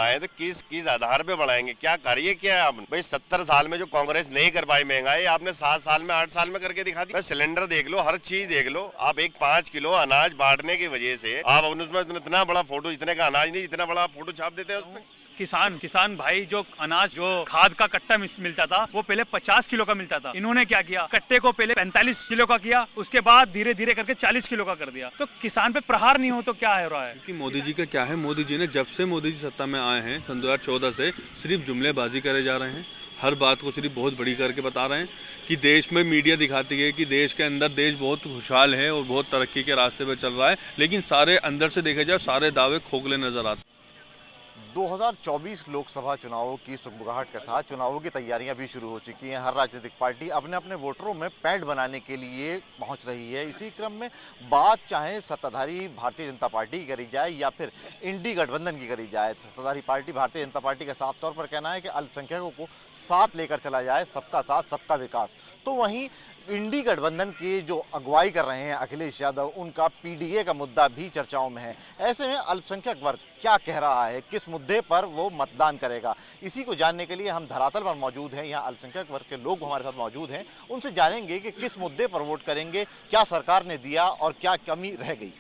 बढ़ाएं तो किस आधार पे बढ़ाएंगे? क्या कार्य क्या है आपने? भाई 70 साल में जो कांग्रेस नहीं कर पाई महंगाई, आपने 7 साल में 8 साल में करके दिखा दी। सिलेंडर देख लो, हर चीज देख लो। आप एक 5 किलो अनाज बांटने की वजह से आप उसमें इतना बड़ा फोटो, इतने का अनाज नहीं, इतना बड़ा फोटो छाप देते हैं उसमें। किसान भाई, जो अनाज, जो खाद का कट्टा मिलता था वो पहले 50 किलो का मिलता था। इन्होंने क्या किया, कट्टे को पहले 45 किलो का किया, उसके बाद धीरे धीरे करके 40 किलो का कर दिया। तो किसान पे प्रहार नहीं हो तो क्या हो रहा है? कि मोदी जी का क्या है, मोदी जी ने जब से मोदी जी सत्ता में आए हैं सन 2014 से सिर्फ जुमलेबाजी करे जा रहे हैं। हर बात को सिर्फ बहुत बड़ी करके बता रहे हैं कि देश में मीडिया दिखाती है कि देश के अंदर देश बहुत खुशहाल है और बहुत तरक्की के रास्ते पे चल रहा है, लेकिन सारे अंदर से देखे जाए सारे दावे खोखले नजर आते हैं। 2024 लोकसभा चुनावों की सुगबुगाहट के साथ चुनावों की तैयारियां भी शुरू हो चुकी हैं। हर राजनीतिक पार्टी अपने अपने वोटरों में पैठ बनाने के लिए पहुंच रही है। इसी क्रम में बात चाहे सत्ताधारी भारतीय जनता पार्टी की करी जाए या फिर इंडी गठबंधन की करी जाए, तो सत्ताधारी पार्टी भारतीय जनता पार्टी का साफ तौर पर कहना है कि अल्पसंख्यकों को साथ लेकर चला जाए, सबका साथ सबका विकास। तो वहीं इंडी गठबंधन के जो अगुवाई कर रहे हैं अखिलेश यादव, उनका पीडीए का मुद्दा भी चर्चाओं में है। ऐसे में अल्पसंख्यक वर्ग क्या कह रहा है, किस मुद्दे पर वो मतदान करेगा, इसी को जानने के लिए हम धरातल पर मौजूद हैं। यहाँ अल्पसंख्यक वर्ग के लोग हमारे साथ मौजूद हैं, उनसे जानेंगे कि किस मुद्दे पर वोट करेंगे, क्या सरकार ने दिया और क्या कमी रह गई।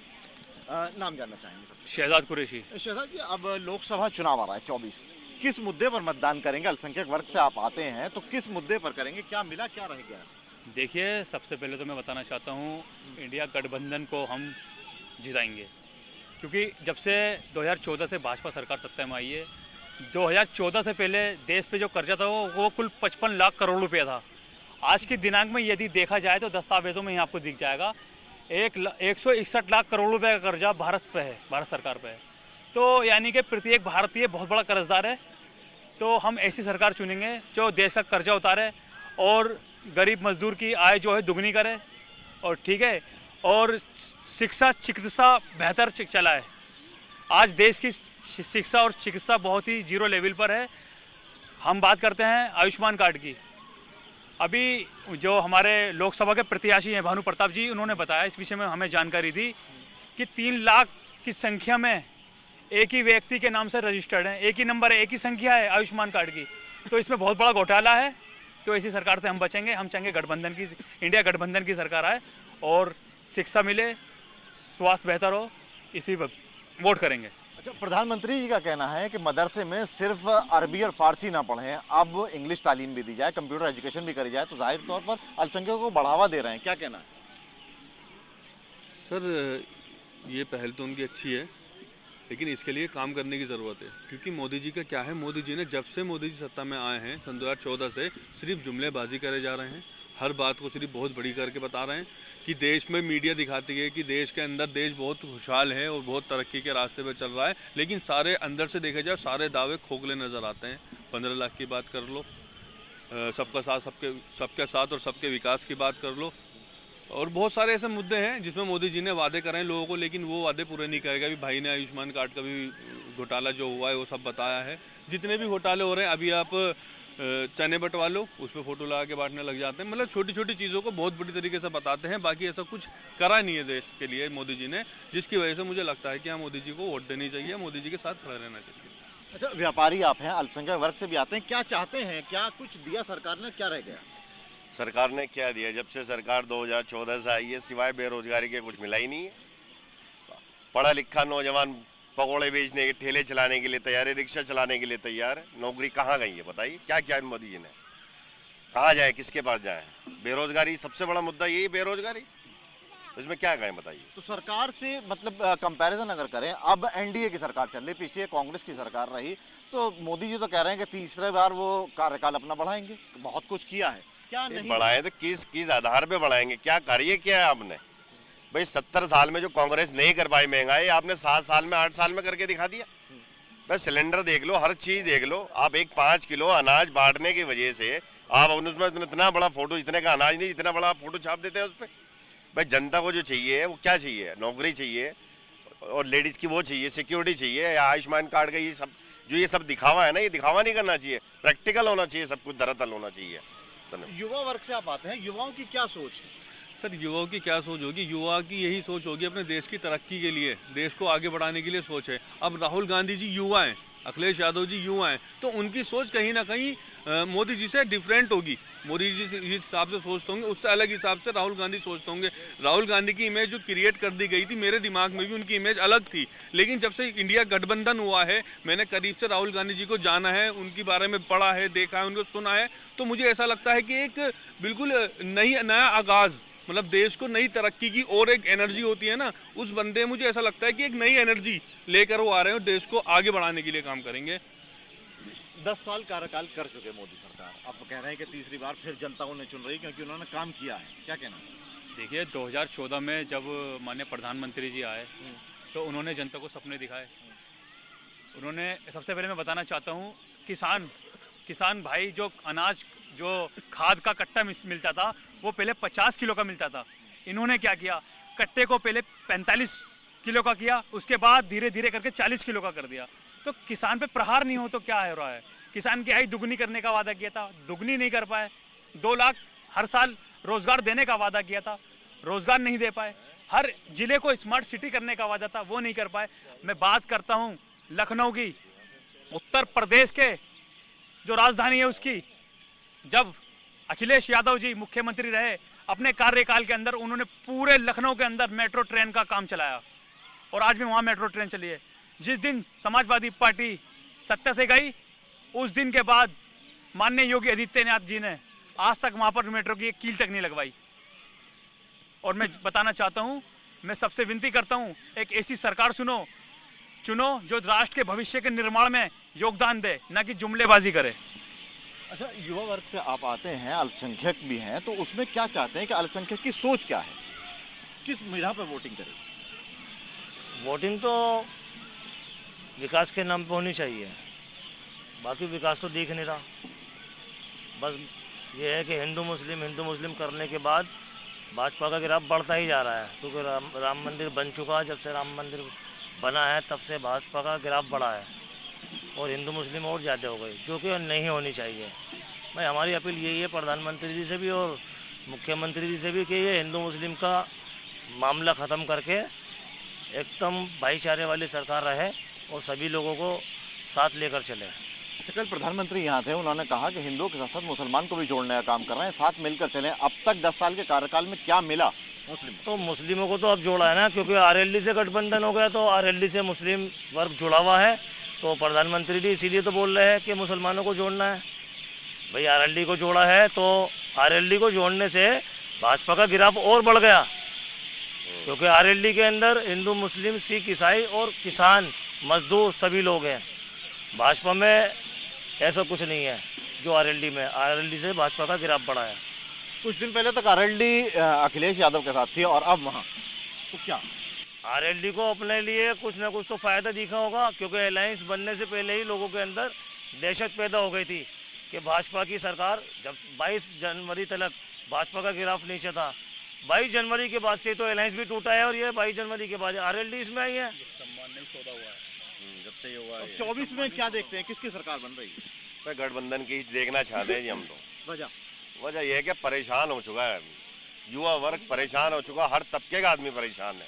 नाम जानना चाहेंगे सर? शहजाद कुरैशी। शहजाद जी, अब लोकसभा चुनाव आ रहा है 24, किस मुद्दे पर मतदान करेंगे? अल्पसंख्यक वर्ग से आप आते हैं तो किस मुद्दे पर करेंगे, क्या मिला क्या रह गया? देखिए, सबसे पहले तो मैं बताना चाहता हूँ, इंडिया गठबंधन को हम जिताएंगे, क्योंकि जब से 2014 से भाजपा सरकार सत्ता में आई है, 2014 से पहले देश पे जो कर्जा था वो कुल 55 लाख करोड़ रुपया था। आज के दिनांक में यदि देखा जाए तो दस्तावेजों में ही आपको दिख जाएगा 161 लाख करोड़ रुपए का कर्जा भारत पे है, भारत सरकार पे है। तो यानी कि प्रत्येक भारतीय बहुत बड़ा कर्जदार है। तो हम ऐसी सरकार चुनेंगे जो देश का कर्जा उतारे और गरीब मजदूर की आय जो है दुगनी करे, और ठीक है, और शिक्षा चिकित्सा बेहतर चलाए। आज देश की शिक्षा और चिकित्सा बहुत ही जीरो लेवल पर है। हम बात करते हैं आयुष्मान कार्ड की। अभी जो हमारे लोकसभा के प्रत्याशी हैं भानु प्रताप जी, उन्होंने बताया, इस विषय में हमें जानकारी दी कि 3 लाख की संख्या में एक ही व्यक्ति के नाम से रजिस्टर्ड है, एक ही नंबर है, एक ही संख्या है आयुष्मान कार्ड की। तो इसमें बहुत बड़ा घोटाला है। तो ऐसी सरकार से हम बचेंगे। हम चाहेंगे गठबंधन की, इंडिया गठबंधन की सरकार आए और शिक्षा मिले, स्वास्थ्य बेहतर हो, इसी पर वोट करेंगे। अच्छा, प्रधानमंत्री जी का कहना है कि मदरसे में सिर्फ अरबी और फारसी ना पढ़ें, अब इंग्लिश तालीम भी दी जाए, कंप्यूटर एजुकेशन भी करी जाए, तो जाहिर तौर पर अल्पसंख्यकों को बढ़ावा दे रहे हैं। क्या कहना है सर? ये पहल तो उनकी अच्छी है, लेकिन इसके लिए काम करने की ज़रूरत है। क्योंकि मोदी जी का क्या है, मोदी जी ने जब से मोदी जी सत्ता में आए हैं सन 2014 से सिर्फ जुमलेबाजी करे जा रहे हैं। हर बात को सिर्फ बहुत बड़ी करके बता रहे हैं कि देश में मीडिया दिखाती है कि देश के अंदर देश बहुत खुशहाल है और बहुत तरक्की के रास्ते पे चल रहा है, लेकिन सारे अंदर से देखे जाए सारे दावे खोखले नज़र आते हैं। 15 लाख की बात कर लो, सबका साथ सबके साथ और सबके विकास की बात कर लो, और बहुत सारे ऐसे मुद्दे हैं जिसमें मोदी जी ने वादे करे हैं लोगों को, लेकिन वो वादे पूरे नहीं करेगा। अभी भाई ने आयुष्मान कार्ड का भी घोटाला जो हुआ है वो सब बताया है। जितने भी घोटाले हो रहे हैं, अभी आप चने बंटवा लो, उस पर फोटो लगा के बांटने लग जाते हैं। मतलब छोटी छोटी चीज़ों को बहुत बड़ी तरीके से बताते हैं। बाकी ऐसा कुछ करा नहीं है देश के लिए मोदी जी ने, जिसकी वजह से मुझे लगता है कि हाँ, मोदी जी को वोट देनी चाहिए, मोदी जी के साथ खड़ा रहना चाहिए। अच्छा, व्यापारी आप हैं, अल्पसंख्यक वर्ग से भी आते हैं, क्या चाहते हैं, क्या कुछ दिया सरकार ने, क्या रह गया? सरकार ने क्या दिया? जब से सरकार 2014 से आई है, सिवाय बेरोजगारी के कुछ मिला ही नहीं है। पढ़ा लिखा नौजवान पकौड़े बेचने के, ठेले चलाने के लिए तैयार है, रिक्शा चलाने के लिए तैयार है। नौकरी कहाँ गई है बताइए? क्या क्या मोदी जी ने, कहाँ जाए, किसके पास जाए? बेरोजगारी सबसे बड़ा मुद्दा यही, बेरोजगारी। इसमें क्या कहें बताइए? तो सरकार से मतलब कंपैरिजन अगर करें, अब एनडीए की सरकार चल रही, पीछे कांग्रेस की सरकार रही, तो मोदी जी तो कह रहे हैं कि तीसरे बार वो कार्यकाल अपना बढ़ाएंगे, बहुत कुछ किया है, क्या नहीं बढ़ाए तो किस आधार पे बढ़ाएंगे? क्या कार्य क्या है आपने? भाई 70 साल में जो कांग्रेस नहीं कर पाई महंगाई, आपने 7 साल में 8 साल में करके दिखा दिया। बस सिलेंडर देख लो, हर चीज देख लो। आप एक 5 किलो अनाज बांटने की वजह से आप उसमें इतना बड़ा फोटो, इतने का अनाज नहीं, इतना बड़ा फोटो छाप देते हैं उस पर। भाई जनता को जो चाहिए वो क्या चाहिए? नौकरी चाहिए, और लेडीज की वो चाहिए, सिक्योरिटी चाहिए, या आयुष्मान कार्ड का ये सब दिखावा है ना, ये दिखावा नहीं करना चाहिए, प्रैक्टिकल होना चाहिए, सब कुछ धरातल होना चाहिए। युवा वर्ग से आप आते हैं, युवाओं की क्या सोच है? सर, युवाओं की क्या सोच होगी? युवा की यही सोच होगी अपने देश की तरक्की के लिए, देश को आगे बढ़ाने के लिए सोच है। अब राहुल गांधी जी युवा हैं, अखिलेश यादव जी यूँ आए तो उनकी सोच कहीं ना कहीं मोदी जी से डिफरेंट होगी। मोदी जी जिस हिसाब से सोचते होंगे उससे अलग हिसाब से राहुल गांधी सोचते होंगे। राहुल गांधी की इमेज जो क्रिएट कर दी गई थी, मेरे दिमाग में भी उनकी इमेज अलग थी। लेकिन जब से इंडिया गठबंधन हुआ है, मैंने करीब से राहुल गांधी जी को जाना है, उनके बारे में पढ़ा है, देखा है, उनको सुना है, तो मुझे ऐसा लगता है कि एक बिल्कुल नया आगाज़, मतलब देश को नई तरक्की की और एक एनर्जी होती है ना, उस बंदे मुझे ऐसा लगता है कि एक नई एनर्जी लेकर वो आ रहे हैं और देश को आगे बढ़ाने के लिए काम करेंगे। 10 साल कार्यकाल कर चुके मोदी सरकार, अब कह रहे हैं कि तीसरी बार फिर जनता उन्हें चुन रही क्योंकि उन्होंने काम किया है, क्या कहना है? देखिए 2014 में जब माननीय प्रधानमंत्री जी आए तो उन्होंने जनता को सपने दिखाए। उन्होंने, सबसे पहले मैं बताना चाहता हूँ, किसान भाई जो अनाज, जो खाद का कट्टा मिलता था वो पहले 50 किलो का मिलता था। इन्होंने क्या किया, कट्टे को पहले 45 किलो का किया, उसके बाद धीरे धीरे करके 40 किलो का कर दिया। तो किसान पे प्रहार नहीं हो तो क्या है रहा है। किसान की आय दुगनी करने का वादा किया था, दुगनी नहीं कर पाए। 2 लाख हर साल रोजगार देने का वादा किया था, रोजगार नहीं दे पाए। हर जिले को स्मार्ट सिटी करने का वादा था, वो नहीं कर पाए। मैं बात करता हूँ लखनऊ की, उत्तर प्रदेश के जो राजधानी है उसकी, जब अखिलेश यादव जी मुख्यमंत्री रहे, अपने कार्यकाल के अंदर उन्होंने पूरे लखनऊ के अंदर मेट्रो ट्रेन का काम चलाया और आज भी वहाँ मेट्रो ट्रेन चली है। जिस दिन समाजवादी पार्टी सत्ता से गई, उस दिन के बाद माननीय योगी आदित्यनाथ जी ने आज तक वहाँ पर मेट्रो की एक कील तक नहीं लगवाई। और मैं बताना चाहता हूँ, मैं सबसे विनती करता हूँ, एक ऐसी सरकार चुनो जो राष्ट्र के भविष्य के निर्माण में योगदान दे, ना कि जुमलेबाजी करे। अच्छा, युवा वर्ग से आप आते हैं, अल्पसंख्यक भी हैं, तो उसमें क्या चाहते हैं कि अल्पसंख्यक की सोच क्या है, किस मिराह पर वोटिंग करें? वोटिंग तो विकास के नाम पे होनी चाहिए, बाकी विकास तो दिख नहीं रहा। बस ये है कि हिंदू मुस्लिम करने के बाद भाजपा का ग्राफ बढ़ता ही जा रहा है, क्योंकि राम मंदिर बन चुका है। जब से राम मंदिर बना है तब से भाजपा का ग्राफ बढ़ा है और हिंदू मुस्लिम और ज़्यादा हो गई, जो कि नहीं होनी चाहिए। भाई हमारी अपील यही है प्रधानमंत्री जी से भी और मुख्यमंत्री जी से भी कि ये हिंदू मुस्लिम का मामला ख़त्म करके एकदम भाईचारे वाली सरकार रहे और सभी लोगों को साथ लेकर चले। अच्छा, कल प्रधानमंत्री यहाँ थे, उन्होंने कहा कि हिंदुओं के साथ साथ मुसलमान को भी जोड़ने का काम कर रहे हैं, साथ मिलकर चलें। अब तक 10 साल के कार्यकाल में क्या मिला मुस्लिम? तो मुस्लिमों को तो अब जोड़ा है ना, क्योंकि आरएलडी से गठबंधन हो गया, तो आरएलडी से मुस्लिम वर्ग जुड़ा हुआ है। तो प्रधानमंत्री जी इसीलिए तो बोल रहे हैं कि मुसलमानों को जोड़ना है। भाई आरएलडी को जोड़ा है तो आरएलडी को जोड़ने से भाजपा का गिराफ और बढ़ गया, क्योंकि आरएलडी के अंदर हिंदू मुस्लिम सिख ईसाई और किसान मजदूर सभी लोग हैं। भाजपा में ऐसा कुछ नहीं है जो आरएलडी से भाजपा का गिराफ बढ़ा है। कुछ दिन पहले तक आरएलडी अखिलेश यादव के साथ थी और अब वहाँ, तो क्या आरएलडी को अपने लिए कुछ ना कुछ तो फ़ायदा दिखा होगा, क्योंकि अलायंस बनने से पहले ही लोगों के अंदर दहशत पैदा हो गई थी कि भाजपा की सरकार, जब 22 जनवरी तक भाजपा का गिराफ नीचे था, 22 जनवरी के बाद से तो अलायंस भी टूटा है और ये 22 जनवरी के बाद आरएलडी इसमें आई है। जब से ये हुआ है। 24 में क्या देखते हैं, किसकी सरकार बन रही है? तो गठबंधन की देखना चाहते हैं जी हम तो। वजह यह है कि परेशान हो चुका है युवा वर्ग, परेशान हो चुका, हर तबके का आदमी परेशान है,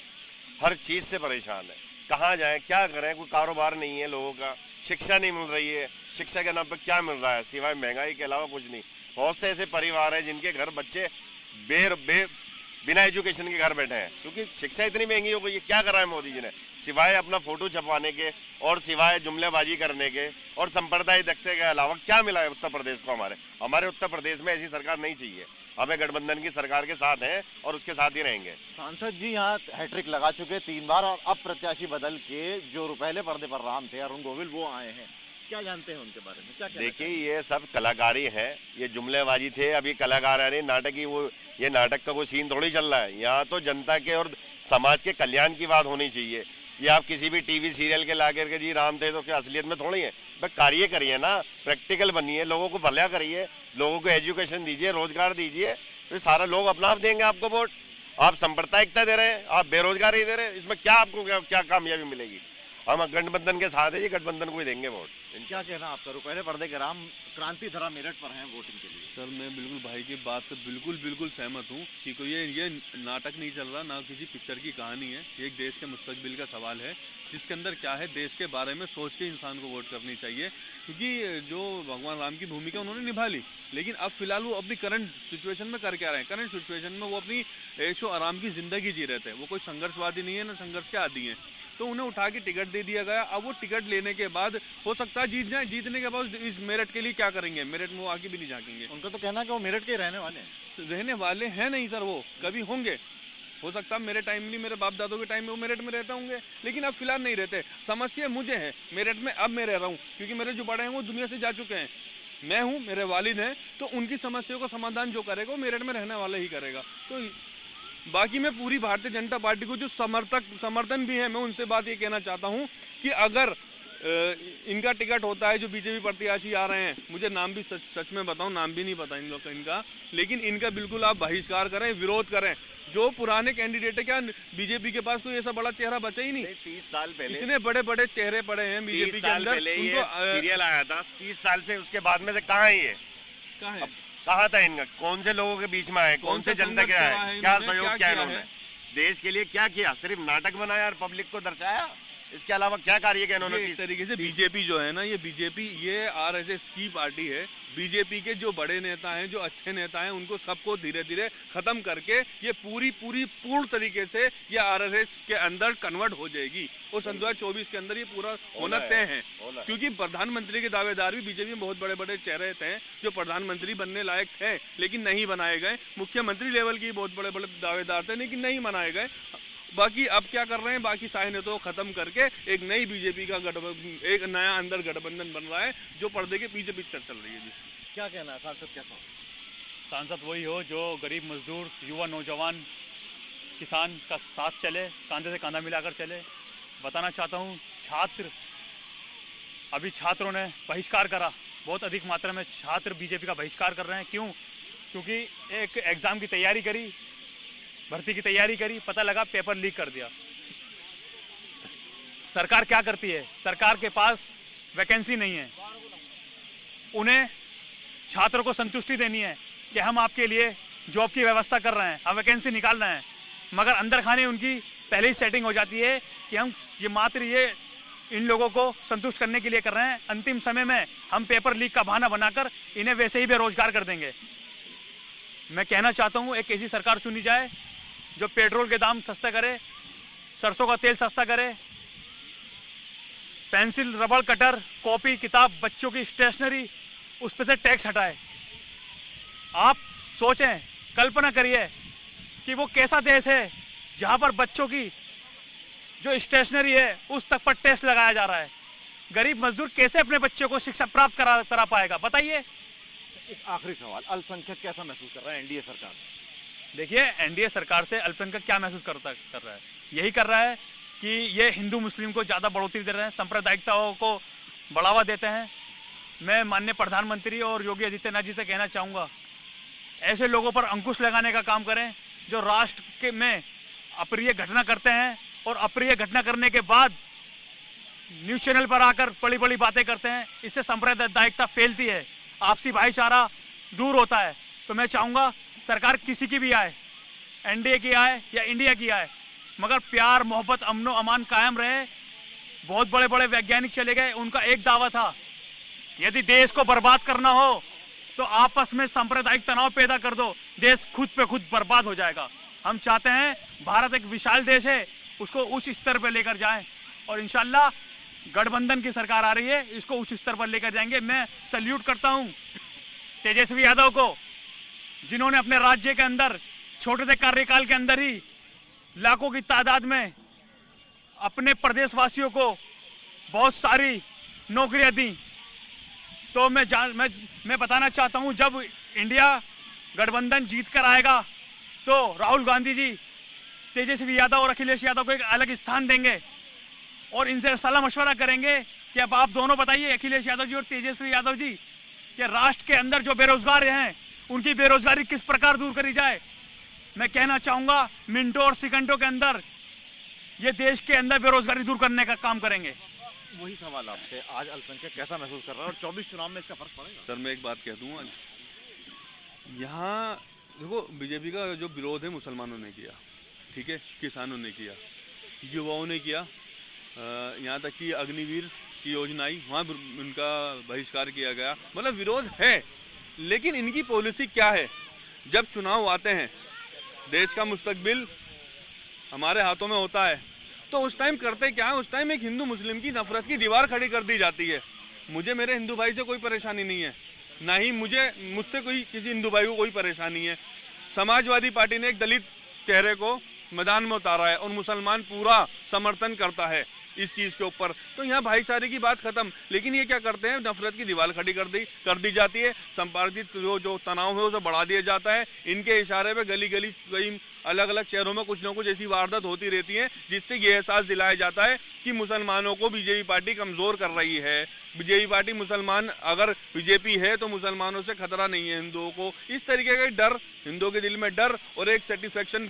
हर चीज़ से परेशान है। कहाँ जाएं, क्या करें, कोई कारोबार नहीं है लोगों का, शिक्षा नहीं मिल रही है, शिक्षा के नाम पर क्या मिल रहा है सिवाय महंगाई के अलावा कुछ नहीं। बहुत से ऐसे परिवार हैं जिनके घर बच्चे बिना एजुकेशन के घर बैठे हैं, क्योंकि शिक्षा इतनी महंगी हो गई है। क्या करा है मोदी जी ने, सिवाय अपना फोटो छपवाने के और सिवाय जुमलेबाजी करने के और संप्रदाय देखने के अलावा क्या मिला है उत्तर प्रदेश को? हमारे उत्तर प्रदेश में ऐसी सरकार नहीं चाहिए। हमें गठबंधन की सरकार के साथ हैं और उसके साथ ही रहेंगे। सांसद जी यहाँ हैट्रिक लगा चुके 3 बार और अब प्रत्याशी बदल के जो पहले पर्दे पर राम थे, अरुण गोविल, वो आए हैं। क्या जानते हैं उनके बारे में, क्या देखिए ये सब कलाकारी है, ये जुमलेबाजी थे, अभी कलाकार है नहीं, नाटक ही वो, ये नाटक का कोई सीन थोड़ी चल रहा है। यहाँ तो जनता के और समाज के कल्याण की बात होनी चाहिए। ये आप किसी भी टीवी सीरियल के ला करके जी राम थे तो क्या असलियत में थोड़ी है? भाई कार्य करिए ना, प्रैक्टिकल बनिए, लोगों को भला करिए, लोगों को एजुकेशन दीजिए, रोजगार दीजिए, तो सारा लोग अपना आप देंगे आपको वोट। आप सांप्रदायिकता दे रहे हैं, आप बेरोजगारी दे रहे हैं, इसमें क्या आपको क्या कामयाबी मिलेगी? हम गठबंधन के साथ है, ये गठबंधन को ही देंगे वोट। क्या कहना आप करो, पहले पर्दे के राम क्रांति धरा मेरठ पर हैं वोटिंग के लिए? सर मैं बिल्कुल भाई की बात से बिल्कुल सहमत हूँ कि कोई ये नाटक नहीं चल रहा, ना किसी पिक्चर की कहानी है, ये एक देश के मुस्तकबिल का सवाल है। जिसके अंदर क्या है देश के बारे में सोच के इंसान को वोट करनी चाहिए, क्योंकि जो भगवान राम की भूमिका उन्होंने निभा ली, लेकिन अब फिलहाल वो अपनी करंट सिचुएशन में कर क्या रहे हैं। करंट सिचुएशन में वो अपनी ऐशो आराम की ज़िंदगी जी रहे थे, वो कोई संघर्षवादी नहीं है, ना संघर्ष के आदी हैं। तो उन्हें उठा के टिकट दे दिया गया। अब वो टिकट लेने के बाद हो सकता है जीत जाए, जीतने के बाद इस मेरठ के लिए क्या करेंगे, मेरठ में वो आगे भी नहीं झाँकेंगे। उनका तो कहना है कि वो मेरठ के रहने वाले हैं। रहने वाले हैं नहीं सर, वो कभी होंगे, हो सकता है मेरे टाइम नहीं, मेरे बाप दादों के टाइम में वो मेरठ में रहते होंगे, लेकिन अब फिलहाल नहीं रहते। समस्या मुझे है मेरठ में, अब मैं रह रहा हूँ, क्योंकि मेरे जो बड़े हैं वो दुनिया से जा चुके हैं, मैं हूँ, मेरे वालिद हैं, तो उनकी समस्याओं का समाधान जो करेगा वो मेरठ में रहने वाला ही करेगा। तो बाकी मैं पूरी भारतीय जनता पार्टी को जो समर्थन भी है, मैं उनसे बात ये कहना चाहता हूँ कि अगर इनका टिकट होता है, जो बीजेपी प्रत्याशी आ रहे हैं, मुझे नाम भी सच में बताऊं, नाम भी नहीं पता इन लोग का इनका, लेकिन इनका बिल्कुल आप बहिष्कार करें, विरोध करें। जो पुराने कैंडिडेट है, क्या बीजेपी के पास कोई ऐसा बड़ा चेहरा बचा ही नहीं? 30 साल पहले इतने बड़े बड़े चेहरे पड़े हैं बीजेपी के अंदर, उनको सीरियल आया था 30 साल से, उसके बाद में से कहाँ है ये? कहाँ था इनका? कौन से लोगों के बीच में आए, कौन से जनता के आए, क्या सहयोग किया इन्होंने, देश के लिए क्या किया? सिर्फ नाटक बनाया और पब्लिक को दर्शाया, इसके अलावा क्या कार्य किया इन्होंने? इस तरीके से बीजेपी जो है ना, ये बीजेपी ये आरएसएस की पार्टी है। बीजेपी के जो बड़े नेता हैं, जो अच्छे नेता हैं, उनको सबको धीरे धीरे खत्म करके ये पूर्ण तरीके से ये आरएसएस के अंदर कन्वर्ट हो जाएगी, और सन 2024 के अंदर ये पूरा होना तय है। क्योंकि प्रधानमंत्री के दावेदार भी बीजेपी में बहुत बड़े बड़े चेहरे थे जो प्रधानमंत्री बनने लायक थे, लेकिन नहीं बनाए गए। मुख्यमंत्री लेवल के बहुत बड़े बड़े दावेदार थे, लेकिन नहीं बनाए गए। बाकी अब क्या कर रहे हैं, बाकी सारे नेताओं को खत्म करके एक नई बीजेपी का एक नया अंदर गठबंधन बन रहा है, जो पर्दे के पीछे पिक्चर चल रही है। क्या कहना है सांसद कैसा? सांसद वही हो जो गरीब मजदूर, युवा, नौजवान, किसान का साथ चले, कंधे से कंधा मिलाकर चले। बताना चाहता हूँ, अभी छात्रों ने बहिष्कार करा, बहुत अधिक मात्रा में छात्र बीजेपी का बहिष्कार कर रहे हैं। क्यों? क्योंकि एक एग्ज़ाम की तैयारी करी, भर्ती की तैयारी करी, पता लगा पेपर लीक कर दिया। सरकार क्या करती है? सरकार के पास वैकेंसी नहीं है, उन्हें छात्रों को संतुष्टि देनी है कि हम आपके लिए जॉब की व्यवस्था कर रहे हैं, हम वैकेंसी निकाल रहे हैं, मगर अंदर खाने उनकी पहले ही सेटिंग हो जाती है कि हम ये इन लोगों को संतुष्ट करने के लिए कर रहे हैं, अंतिम समय में हम पेपर लीक का बहाना बनाकर इन्हें वैसे ही बेरोजगार कर देंगे। मैं कहना चाहता हूँ, एक ऐसी सरकार चुनी जाए जो पेट्रोल के दाम सस्ते करे, सरसों का तेल सस्ता करे, पेंसिल, रबड़, कटर, कॉपी, किताब, बच्चों की स्टेशनरी, उस पर से टैक्स हटाए। आप सोचें, कल्पना करिए कि वो कैसा देश है जहाँ पर बच्चों की जो स्टेशनरी है उस तक पर टैक्स लगाया जा रहा है। गरीब मजदूर कैसे अपने बच्चों को शिक्षा प्राप्त करा पाएगा, बताइए। एक आखिरी सवाल, अल्पसंख्यक कैसा महसूस कर रहा है एनडीए सरकार? देखिए, एनडीए सरकार से अल्पसंख्यक क्या महसूस कर रहा है? यही कर रहा है कि ये हिंदू मुस्लिम को ज़्यादा बढ़ोतरी दे रहे हैं, सांप्रदायिकताओं को बढ़ावा देते हैं। मैं माननीय प्रधानमंत्री और योगी आदित्यनाथ जी से कहना चाहूँगा, ऐसे लोगों पर अंकुश लगाने का काम करें जो राष्ट्र में अप्रिय घटना करते हैं, और अप्रिय घटना करने के बाद न्यूज़ चैनल पर आकर बड़ी बड़ी बातें करते हैं। इससे सांप्रदायिकता फैलती है, आपसी भाईचारा दूर होता है। तो मैं चाहूँगा सरकार किसी की भी आए, एनडीए की आए या इंडिया की आए, मगर प्यार, मोहब्बत, अमनो अमान कायम रहे। बहुत बड़े बड़े वैज्ञानिक चले गए, उनका एक दावा था, यदि देश को बर्बाद करना हो तो आपस में सांप्रदायिक तनाव पैदा कर दो, देश खुद पे खुद बर्बाद हो जाएगा। हम चाहते हैं भारत एक विशाल देश है, उसको उस स्तर पर लेकर जाएं, और इंशाल्लाह गठबंधन की सरकार आ रही है, इसको उस स्तर पर लेकर जाएंगे। मैं सल्यूट करता हूं तेजस्वी यादव को, जिन्होंने अपने राज्य के अंदर छोटे से कार्यकाल के अंदर ही लाखों की तादाद में अपने प्रदेशवासियों को बहुत सारी नौकरियां दी। तो मैं बताना चाहता हूं, जब इंडिया गठबंधन जीत कर आएगा तो राहुल गांधी जी तेजस्वी यादव और अखिलेश यादव को एक अलग स्थान देंगे, और इनसे सलाह मशवरा करेंगे कि अब आप दोनों बताइए, अखिलेश यादव जी और तेजस्वी यादव जी, कि राष्ट्र के अंदर जो बेरोजगार हैं उनकी बेरोजगारी किस प्रकार दूर करी जाए। मैं कहना चाहूँगा, मिनटों और सेकंडों के अंदर ये देश के अंदर बेरोजगारी दूर करने का काम करेंगे। वही सवाल आपसे, आज अल्पसंख्यक कैसा महसूस कर रहा है और 24 चुनाव में इसका फर्क पड़ेगा? सर मैं एक बात कह दूँ, यहाँ देखो बीजेपी का जो विरोध है मुसलमानों ने किया, ठीक है, किसानों ने किया, युवाओं ने किया, यहाँ तक कि अग्निवीर की योजना आई, वहाँ उनका बहिष्कार किया गया। मतलब विरोध है, लेकिन इनकी पॉलिसी क्या है? जब चुनाव आते हैं, देश का मुस्तकबिल हमारे हाथों में होता है, तो उस टाइम करते क्या है? उस टाइम एक हिंदू मुस्लिम की नफरत की दीवार खड़ी कर दी जाती है। मुझे मेरे हिंदू भाई से कोई परेशानी नहीं है, ना ही मुझसे कोई किसी हिंदू भाई को कोई परेशानी है। समाजवादी पार्टी ने एक दलित चेहरे को मैदान में उतारा है और मुसलमान पूरा समर्थन करता है इस चीज़ के ऊपर, तो यहाँ भाईचारे की बात खत्म। लेकिन ये क्या करते हैं? नफरत की दीवार खड़ी कर दी जाती है। संपादित जो तनाव है उसे बढ़ा दिया जाता है। इनके इशारे पे गली गली कई अलग अलग शहरों में कुछ ना कुछ ऐसी वारदात होती रहती है, जिससे ये एहसास दिलाया जाता है कि मुसलमानों को बीजेपी पार्टी कमज़ोर कर रही है। बीजेपी पार्टी मुसलमान, अगर बीजेपी है तो मुसलमानों से खतरा नहीं है हिंदुओं को। इस तरीके का डर, हिंदुओं के दिल में डर और एक सेटिस्फेक्शन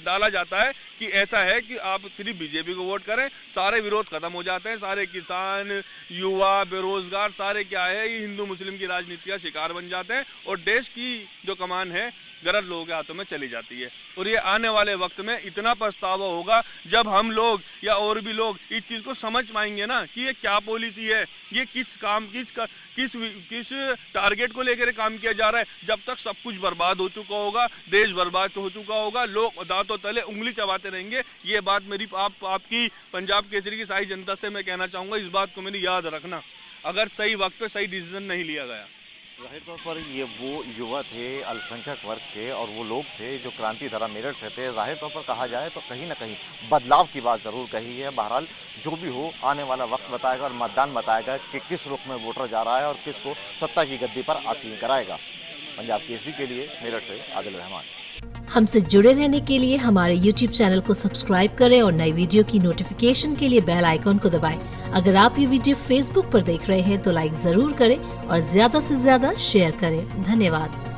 डाला जाता है कि ऐसा है कि आप सिर्फ बीजेपी को वोट करें, सारे विरोध खत्म हो जाते हैं। सारे किसान, युवा, बेरोजगार सारे क्या है, ये हिंदू मुस्लिम की राजनीति का शिकार बन जाते हैं और देश की जो कमान है गलत लोगों के हाथों में चली जाती है। और ये आने वाले वक्त में इतना पछतावा होगा जब हम लोग या और भी लोग इस चीज़ को समझ पाएंगे ना कि ये क्या पॉलिसी है, ये किस टारगेट को लेकर काम किया जा रहा है। जब तक सब कुछ बर्बाद हो चुका होगा, देश बर्बाद हो चुका होगा, लोग दांतों तले उंगली चबाते रहेंगे। ये बात मेरी आपकी पंजाब केसरी की सारी जनता से मैं कहना चाहूँगा, इस बात को मेरी याद रखना, अगर सही वक्त पे सही डिसीजन नहीं लिया गया। जाहिर तौर पर ये वो युवा थे अल्पसंख्यक वर्ग के और वो लोग थे जो क्रांति धारा मेरठ से थे। जाहिर तौर पर कहा जाए तो कहीं ना कहीं बदलाव की बात ज़रूर कही है। बहरहाल जो भी हो, आने वाला वक्त बताएगा और मतदान बताएगा कि किस रुख में वोटर जा रहा है और किसको सत्ता की गद्दी पर आसीन कराएगा। पंजाब केसरी के लिए मेरठ से आदिल रहमान। हमसे जुड़े रहने के लिए हमारे YouTube चैनल को सब्सक्राइब करें और नई वीडियो की नोटिफिकेशन के लिए बेल आइकॉन को दबाएं। अगर आप ये वीडियो Facebook पर देख रहे हैं तो लाइक जरूर करें और ज्यादा से ज्यादा शेयर करें। धन्यवाद।